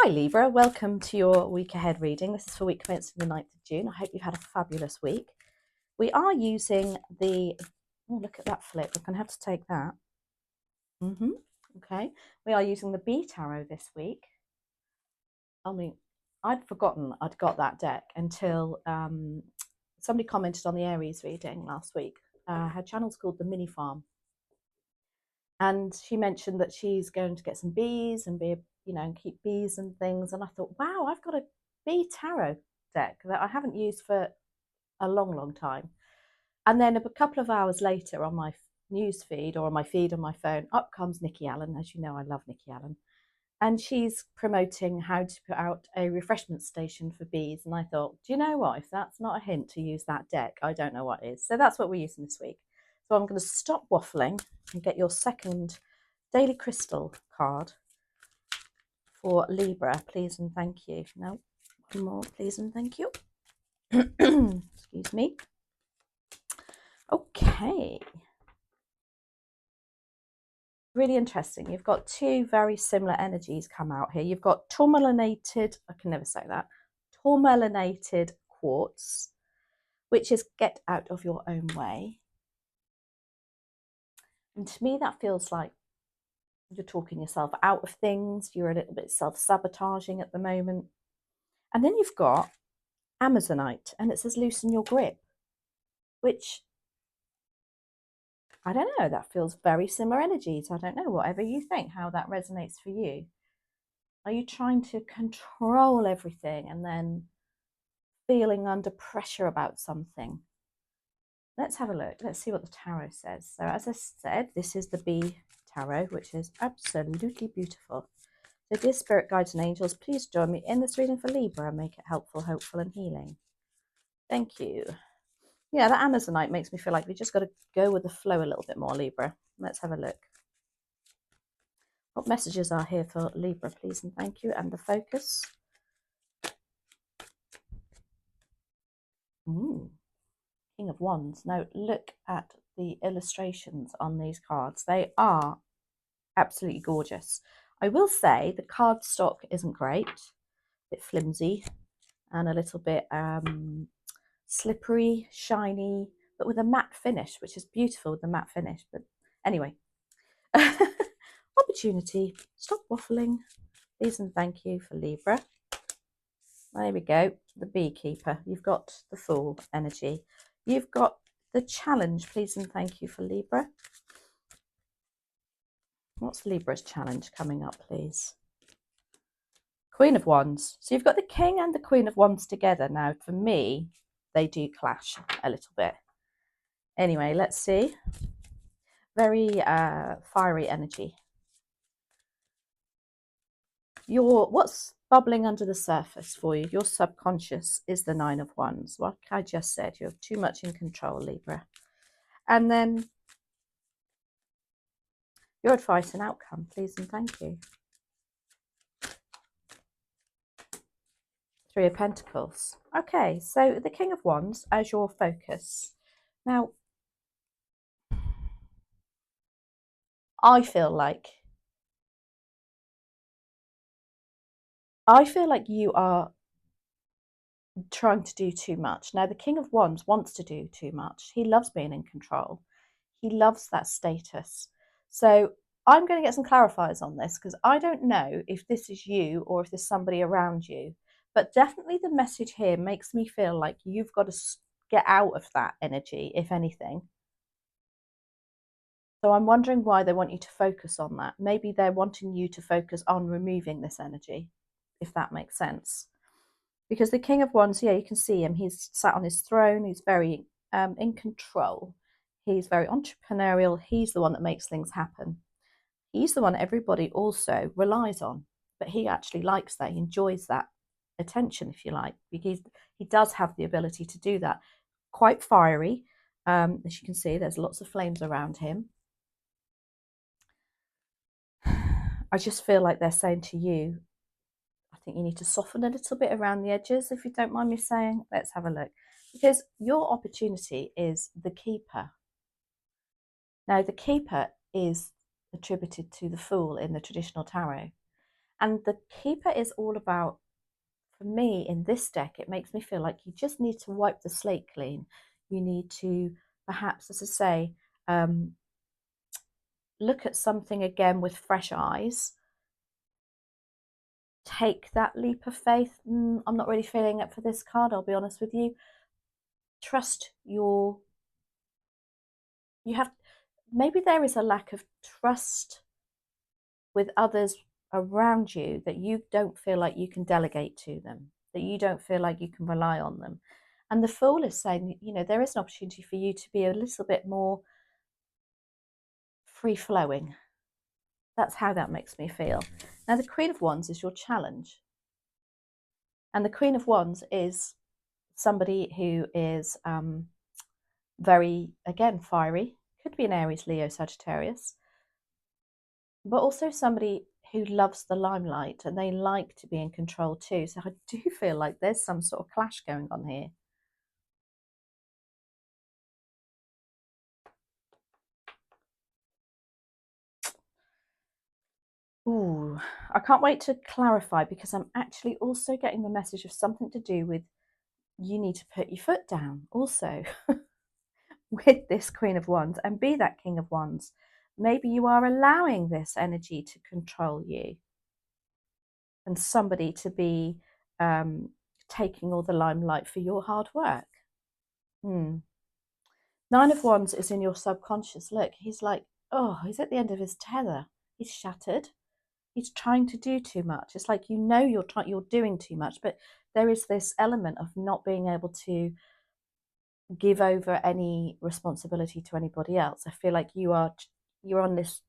Hi Libra, welcome to your week ahead reading. This is for week commencing the 9th of June. I hope you've had a fabulous week. We are using the, oh look at that flip, we're going to have to take that. Okay, we are using the B Tarot this week. I mean, I'd forgotten I'd got that deck until somebody commented on the Aries reading last week. Her channel's called The Mini Farm. And she mentioned that she's going to get some bees and be, and keep bees and things. And I thought, wow, I've got a bee tarot deck that I haven't used for a long, long time. And then a couple of hours later on my news feed or on my feed on my phone, up comes Nikki Allen. As you know, I love Nikki Allen. And she's promoting how to put out a refreshment station for bees. And I thought, do you know what? If that's not a hint to use that deck, I don't know what is. So that's what we're using this week. So I'm going to stop waffling and get your second Daily Crystal card for Libra, please and thank you. No, one more, please and thank you. Excuse me. Okay. Really interesting. You've got two very similar energies come out here. You've got tourmalinated, I can never say that, tourmalinated quartz, which is get out of your own way. And to me, that feels like you're talking yourself out of things. You're a little bit self-sabotaging at the moment. And then you've got Amazonite, and it says loosen your grip, which, I don't know, that feels very similar energies. I don't know, whatever you think, how that resonates for you. Are you trying to control everything and then feeling under pressure about something? Let's have a look. Let's see what the tarot says. So as I said, this is the B tarot, which is absolutely beautiful. So dear spirit guides and angels, please join me in this reading for Libra and make it helpful, hopeful and healing. Thank you. Yeah, that Amazonite makes me feel like we just got to go with the flow a little bit more, Libra. Let's have a look. What messages are here for Libra, please and thank you, and the focus. King of Wands. Now look at the illustrations on these cards. They are absolutely gorgeous. I will say the card stock isn't great, a bit flimsy and a little bit slippery, shiny, but with a matte finish, which is beautiful with the matte finish. But anyway, opportunity, stop waffling, please and thank you for Libra. There we go, the beekeeper. You've got the Fool energy. You've got the challenge, please and thank you for Libra. What's Libra's challenge coming up, please? Queen of Wands. So you've got the King and the Queen of Wands together. Now, for me, they do clash a little bit. Anyway, let's see. Very fiery energy. What's bubbling under the surface for you? Your subconscious is the Nine of Wands. Like I just said, you're too much in control, Libra. And then your advice and outcome, please and thank you. Three of Pentacles. Okay, so the King of Wands as your focus. Now, I feel like you are trying to do too much. Now, the King of Wands wants to do too much. He loves being in control. He loves that status. So I'm going to get some clarifiers on this because I don't know if this is you or if there's somebody around you. But definitely the message here makes me feel like you've got to get out of that energy, if anything. So I'm wondering why they want you to focus on that. Maybe they're wanting you to focus on removing this energy, if that makes sense. Because the King of Wands, yeah, you can see him. He's sat on his throne. He's very in control. He's very entrepreneurial. He's the one that makes things happen. He's the one everybody also relies on. But he actually likes that. He enjoys that attention, if you like, because he does have the ability to do that. Quite fiery. As you can see, there's lots of flames around him. I just feel like they're saying to you, I think you need to soften a little bit around the edges, if you don't mind me saying. Let's have a look. Because your opportunity is the Keeper. Now, the Keeper is attributed to the Fool in the traditional tarot. And the keeper is all about, for me, in this deck, it makes me feel like you just need to wipe the slate clean. You need to perhaps, as I say, look at something again with fresh eyes. Take that leap of faith. I'm not really feeling it for this card, I'll be honest with you. Trust you have, maybe there is a lack of trust with others around you, that you don't feel like you can delegate to them, that you don't feel like you can rely on them. And the Fool is saying, there is an opportunity for you to be a little bit more free flowing. That's how that makes me feel. Now, the Queen of Wands is your challenge. And the Queen of Wands is somebody who is very, again, fiery. Could be an Aries, Leo, Sagittarius. But also somebody who loves the limelight, and they like to be in control too. So I do feel like there's some sort of clash going on here. Ooh, I can't wait to clarify, because I'm actually also getting the message of something to do with you need to put your foot down also with this Queen of Wands and be that King of Wands. Maybe you are allowing this energy to control you and somebody to be taking all the limelight for your hard work. Nine of Wands is in your subconscious. Look, he's like, he's at the end of his tether. He's shattered. He's trying to do too much. It's like, you're doing too much, but there is this element of not being able to give over any responsibility to anybody else. I feel like you're on this,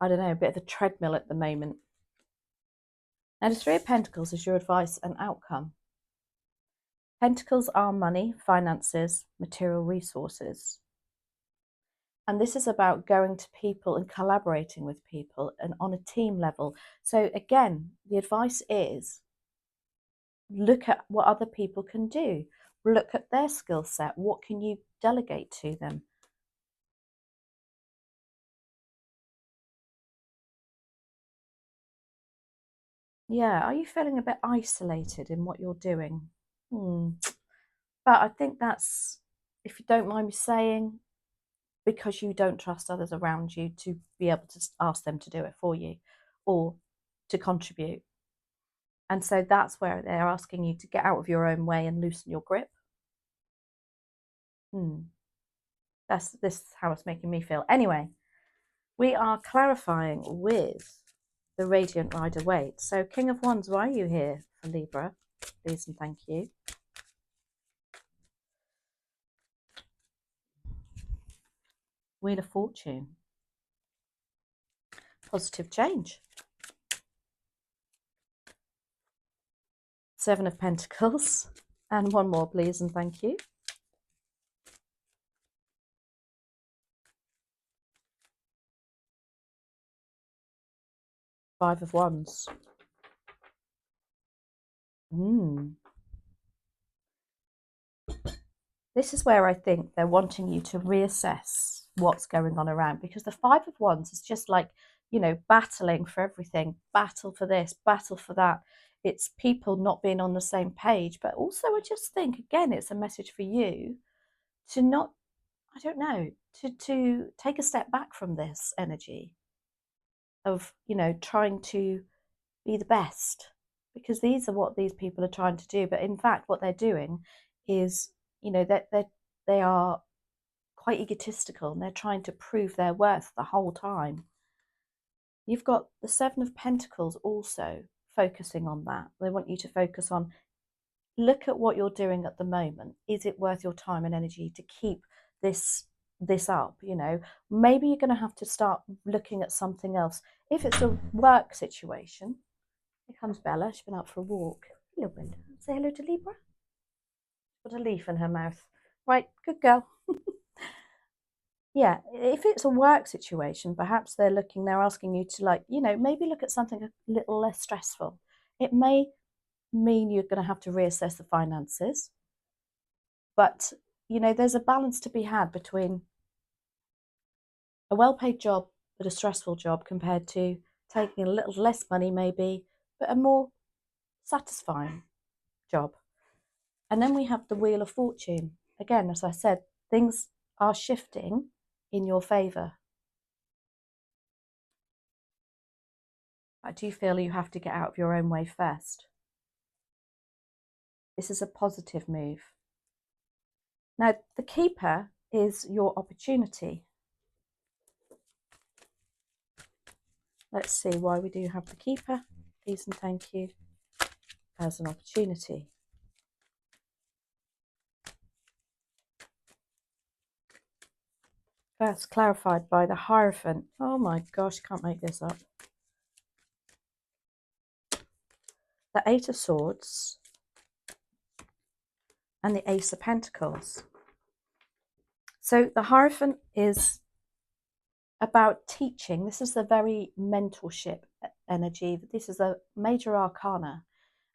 I don't know, a bit of a treadmill at the moment. Now, the Three of Pentacles is your advice and outcome. Pentacles are money, finances, material resources. And this is about going to people and collaborating with people and on a team level. So again, the advice is look at what other people can do. Look at their skill set. What can you delegate to them? Yeah, are you feeling a bit isolated in what you're doing? But I think that's, if you don't mind me saying, because you don't trust others around you to be able to ask them to do it for you or to contribute. And so that's where they're asking you to get out of your own way and loosen your grip. This is how it's making me feel. Anyway, we are clarifying with the Radiant Rider Waite. So, King of Wands, why are you here for Libra? Please and thank you. Wheel of Fortune. Positive change. Seven of Pentacles. And one more, please and thank you. Five of Wands. This is where I think they're wanting you to reassess what's going on around, because the Five of Wands is just like, battling for everything, battle for this, battle for that. It's people not being on the same page. But also I just think, again, it's a message for you to not, I don't know, to take a step back from this energy of, trying to be the best, because these are what these people are trying to do. But in fact, what they're doing is, that they are quite egotistical, and they're trying to prove their worth the whole time. You've got the Seven of Pentacles also focusing on that. They want you to focus on, look at what you're doing at the moment. Is it worth your time and energy to keep this up? Maybe you're going to have to start looking at something else. If it's a work situation, here comes Bella. She's been out for a walk. Hello, Bella. Say hello to Libra. Put a leaf in her mouth. Right, good girl. Yeah, if it's a work situation, perhaps they're asking you to maybe look at something a little less stressful. It may mean you're going to have to reassess the finances, but there's a balance to be had between a well-paid job but a stressful job, compared to taking a little less money maybe but a more satisfying job. And then we have the Wheel of Fortune. Again, as I said, things are shifting in your favour. Do you feel you have to get out of your own way first? This is a positive move. Now, the Keeper is your opportunity. Let's see why we do have the Keeper. Please and thank you as an opportunity. That's clarified by the Hierophant. Oh my gosh, can't make this up. The Eight of Swords and the Ace of Pentacles. So the Hierophant is about teaching. This is a very mentorship energy. This is a major arcana.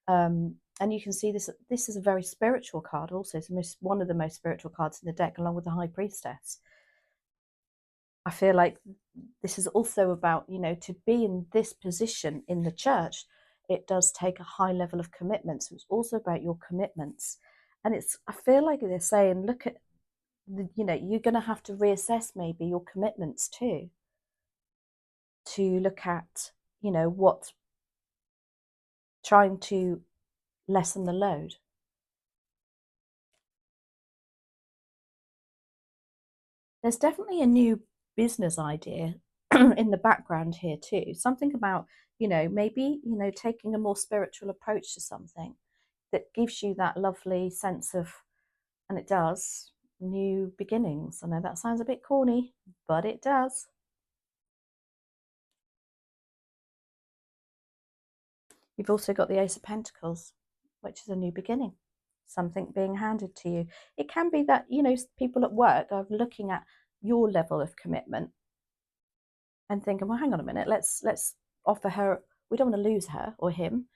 And you can see this is a very spiritual card also. It's one of the most spiritual cards in the deck, along with the High Priestess. I feel like this is also about, you know, to be in this position in the church, it does take a high level of commitment. So it's also about your commitments. And I feel like they're saying, look at, you know, you're going to have to reassess maybe your commitments too, to look at, you know, what, trying to lessen the load. There's definitely a new business idea in the background here too. Something about, you know, maybe, you know, taking a more spiritual approach to something that gives you that lovely sense of, and it does, new beginnings. I know that sounds a bit corny, but it does. You've also got the Ace of Pentacles, which is a new beginning, something being handed to you. It can be that, you know, people at work are looking at your level of commitment and thinking, well, hang on a minute, let's offer her, we don't want to lose her or him,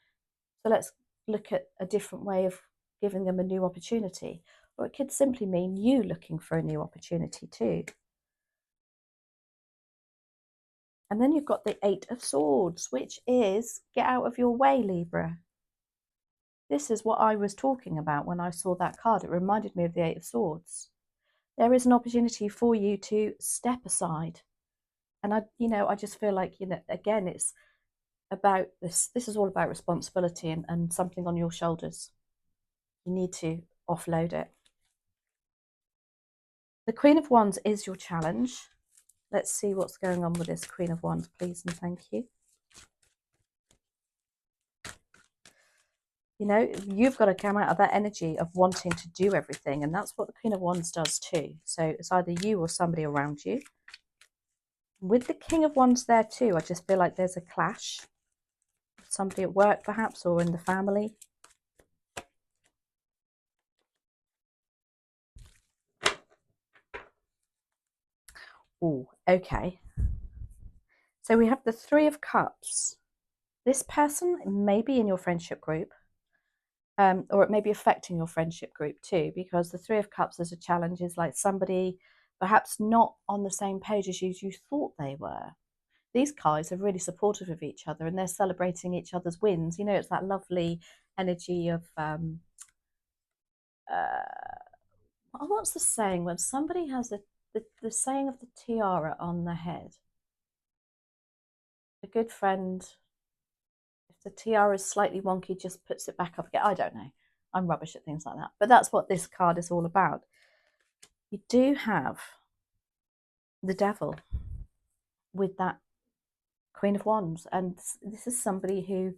so let's look at a different way of giving them a new opportunity. Or it could simply mean you looking for a new opportunity too. And then you've got the Eight of Swords, which is get out of your way, Libra. This is what I was talking about when I saw that card. It reminded me of the Eight of Swords. There is an opportunity for you to step aside. And I just feel like, you know, again, it's about this is all about responsibility and something on your shoulders. You need to offload it. The Queen of Wands is your challenge. Let's see what's going on with this Queen of Wands, please and thank you. You know, you've got to come out of that energy of wanting to do everything, and that's what the Queen of Wands does too. So it's either you or somebody around you. With the King of Wands there too, I just feel like there's a clash. Somebody at work perhaps, or in the family. Oh, okay. So we have the Three of Cups. This person may be in your friendship group, or it may be affecting your friendship group too, because the Three of Cups as a challenge is like somebody perhaps not on the same page as you thought they were. These guys are really supportive of each other and they're celebrating each other's wins. You know, it's that lovely energy of, what's the saying when somebody has the saying of the tiara on the head? A good friend, if the tiara is slightly wonky, just puts it back up again. I don't know. I'm rubbish at things like that. But that's what this card is all about. You do have the Devil with that Queen of Wands. And this is somebody who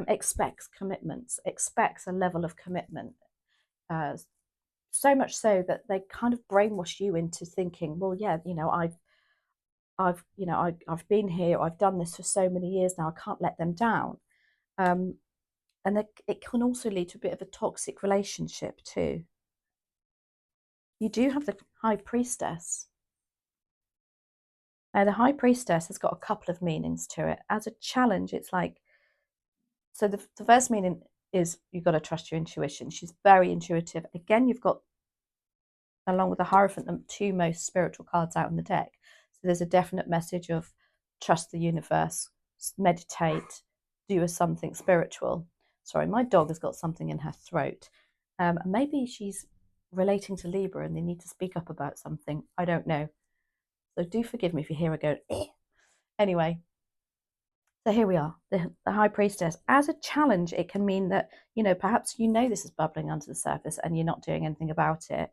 expects commitments, expects a level of commitment. So much so that they kind of brainwash you into thinking, well, yeah, you know, I've been here, I've done this for so many years now, I can't let them down. And it can also lead to a bit of a toxic relationship too. You do have the High Priestess. Now, the High Priestess has got a couple of meanings to it. As a challenge, it's like, so the first meaning is you've got to trust your intuition. She's very intuitive. Again, you've got, along with the Hierophant, the two most spiritual cards out in the deck. So there's a definite message of trust the universe, meditate, do with something spiritual. Sorry, my dog has got something in her throat. Maybe she's relating to Libra and they need to speak up about something. I don't know. So do forgive me if you hear her go, eh. Anyway, so here we are, the High Priestess. As a challenge, it can mean that, perhaps this is bubbling under the surface and you're not doing anything about it.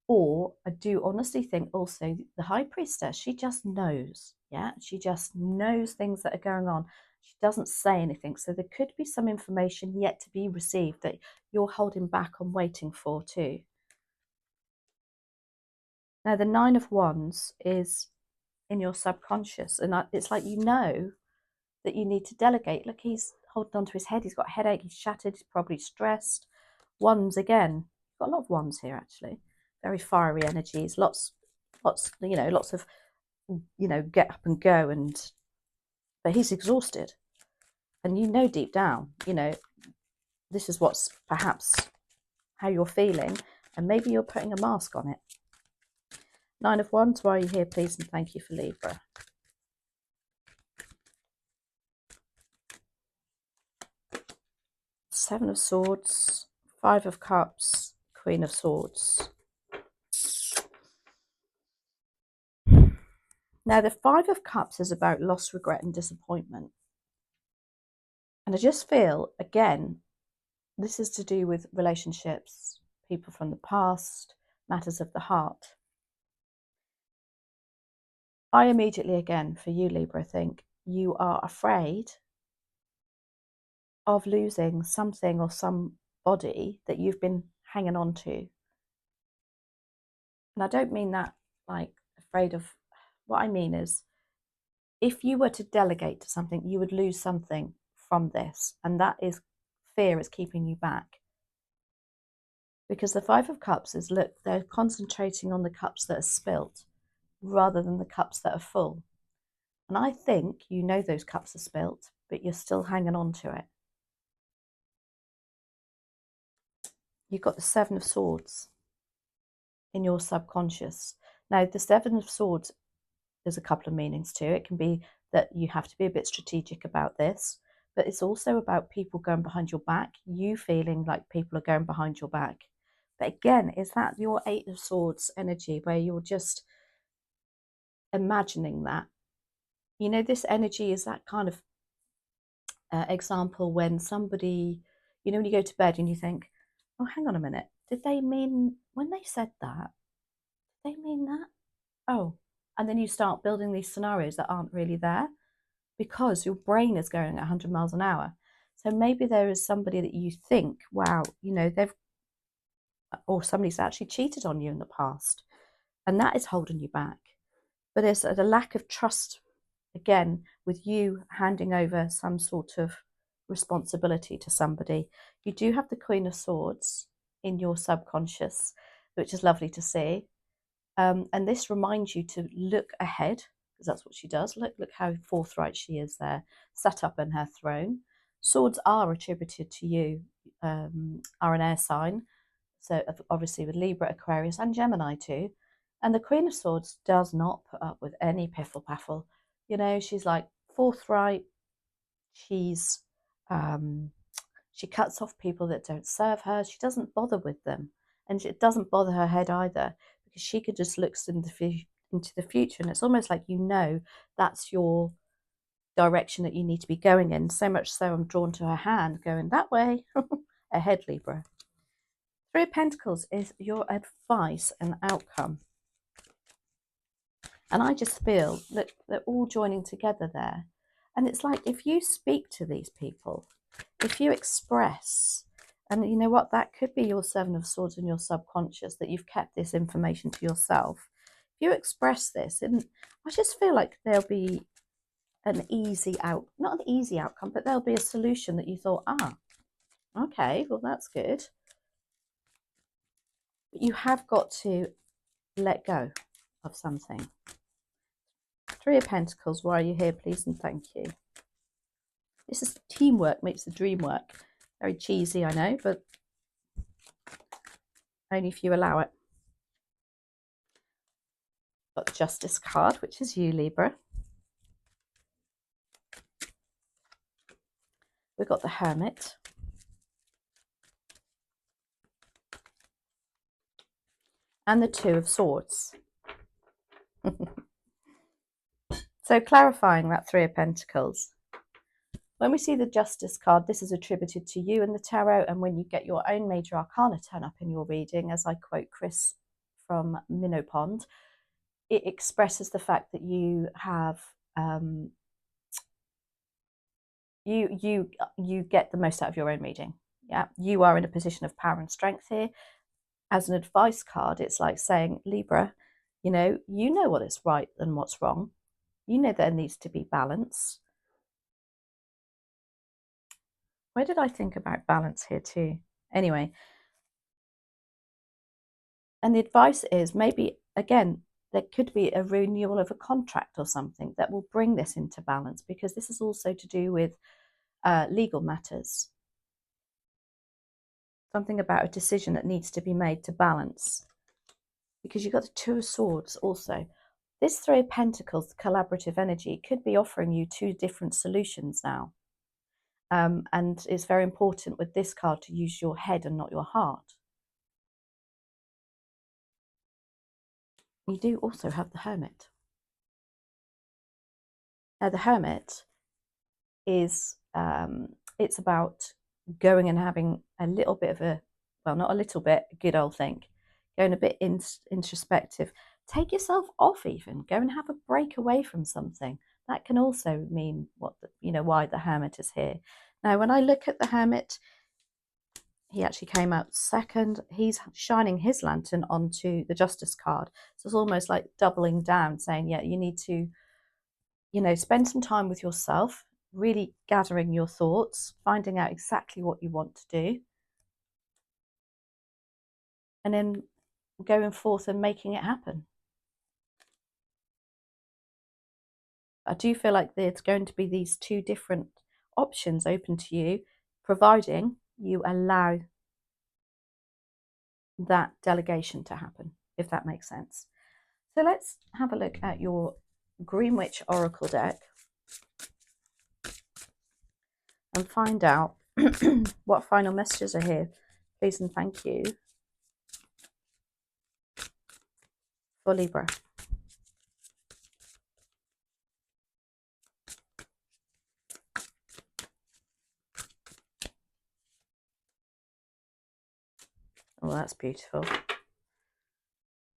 Or I do honestly think also the High Priestess, she just knows. Yeah, she just knows things that are going on. She doesn't say anything. So there could be some information yet to be received that you're holding back on waiting for too. Now, the Nine of Wands is in your subconscious. And it's like, that you need to delegate. Look, he's holding onto his head. He's got a headache. He's shattered. He's probably stressed. Wands again. Got a lot of wands here, actually. Very fiery energies. Lots of, get up and go. But he's exhausted. And deep down, this is what's perhaps how you're feeling. And maybe you're putting a mask on it. Nine of Wands, why are you here, please? And thank you for Libra. Seven of Swords, Five of Cups, Queen of Swords. Now, the Five of Cups is about loss, regret, and disappointment. And I just feel, again, this is to do with relationships, people from the past, matters of the heart. I immediately, again, for you, Libra, think you are afraid of losing something or somebody that you've been hanging on to. And I don't mean that like afraid of, what I mean is, if you were to delegate to something, you would lose something from this. And that is fear is keeping you back. Because the Five of Cups is, look, they're concentrating on the cups that are spilt rather than the cups that are full. And I think those cups are spilt, but you're still hanging on to it. You've got the Seven of Swords in your subconscious. Now, the Seven of Swords, there's a couple of meanings to it. It can be that you have to be a bit strategic about this, but it's also about people going behind your back, you feeling like people are going behind your back. But again, is that your Eight of Swords energy where you're just imagining that? This energy is that kind of example when somebody, when you go to bed and you think, oh, hang on a minute, did they mean, when they said that, did they mean that? Oh, and then you start building these scenarios that aren't really there because your brain is going at 100 miles an hour. So maybe there is somebody that you think, wow, or somebody's actually cheated on you in the past, and that is holding you back. But there's a lack of trust, again, with you handing over some sort of responsibility to somebody. You do have the Queen of Swords in your subconscious, which is lovely to see. And this reminds you to look ahead, because that's what she does. Look how forthright she is there, sat up in her throne. Swords are attributed to you, are an air sign. So obviously with Libra, Aquarius, and Gemini too. And the Queen of Swords does not put up with any piffle paffle. She's like forthright. She's she cuts off people that don't serve her. She doesn't bother with them, and it doesn't bother her head either, because she could just look into the future, and it's almost like that's your direction that you need to be going in. So much so, I'm drawn to her hand going that way. Ahead, Libra. Three of Pentacles is your advice and outcome. And I just feel that they're all joining together there. And it's like, if you speak to these people, if you express, and you know what, that could be your Seven of Swords in your subconscious, that you've kept this information to yourself. If you express this, and I just feel like there'll be not an easy outcome, but there'll be a solution that you thought, okay, well, that's good. But you have got to let go of something. Three of Pentacles, why are you here, please, and thank you. This is teamwork makes the dream work. Very cheesy, I know, but only if you allow it. Got the Justice card, which is you, Libra. we've got the Hermit. And the Two of Swords. So clarifying that Three of Pentacles. When we see the Justice card, this is attributed to you in the tarot, and when you get your own major arcana turn up in your reading, as I quote Chris from Minnow Pond, it expresses the fact that you have you get the most out of your own reading. Yeah, you are in a position of power and strength here. As an advice card, it's like saying, Libra, you know what is right and what's wrong. You know there needs to be balance. Where did I think about balance here too? Anyway, and the advice is maybe, again, there could be a renewal of a contract or something that will bring this into balance, because this is also to do with legal matters. Something about a decision that needs to be made to balance. Because you've got the Two of Swords also. This Three of Pentacles, collaborative energy, could be offering you two different solutions now. And it's very important with this card to use your head and not your heart. You do also have the Hermit. Now the Hermit is, it's about going and having a little bit of a, well, not a little bit, a good old think. Going a bit introspective. Take yourself off even. Go and have a break away from something. That can also mean what why the Hermit is here. Now, when I look at the Hermit, he actually came out second. He's shining his lantern onto the Justice card. So it's almost like doubling down, saying, yeah, you need to, spend some time with yourself, really gathering your thoughts, finding out exactly what you want to do, and then going forth and making it happen. I do feel like there's going to be these two different options open to you, providing you allow that delegation to happen, if that makes sense. So let's have a look at your Greenwich Oracle deck and find out what final messages are here. Please and thank you for Libra. Oh, that's beautiful.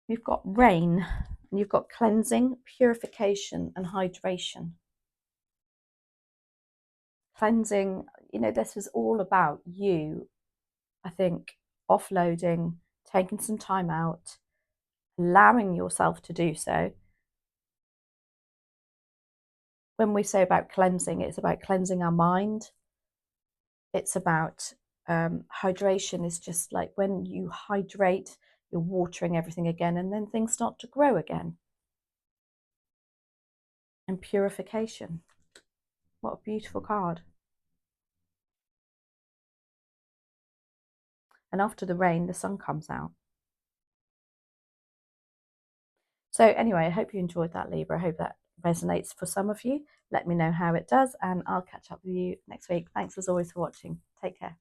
You've got rain, and you've got cleansing, purification, and hydration. Cleansing, this is all about you, I think, offloading, taking some time out, allowing yourself to do so. When we say about cleansing, it's about cleansing our mind. It's about hydration is just like when you hydrate, you're watering everything again, and then things start to grow again. And purification. What a beautiful card. And after the rain, the sun comes out. So anyway, I hope you enjoyed that, Libra. I hope that resonates for some of you. Let me know how it does, and I'll catch up with you next week. Thanks as always for watching. Take care.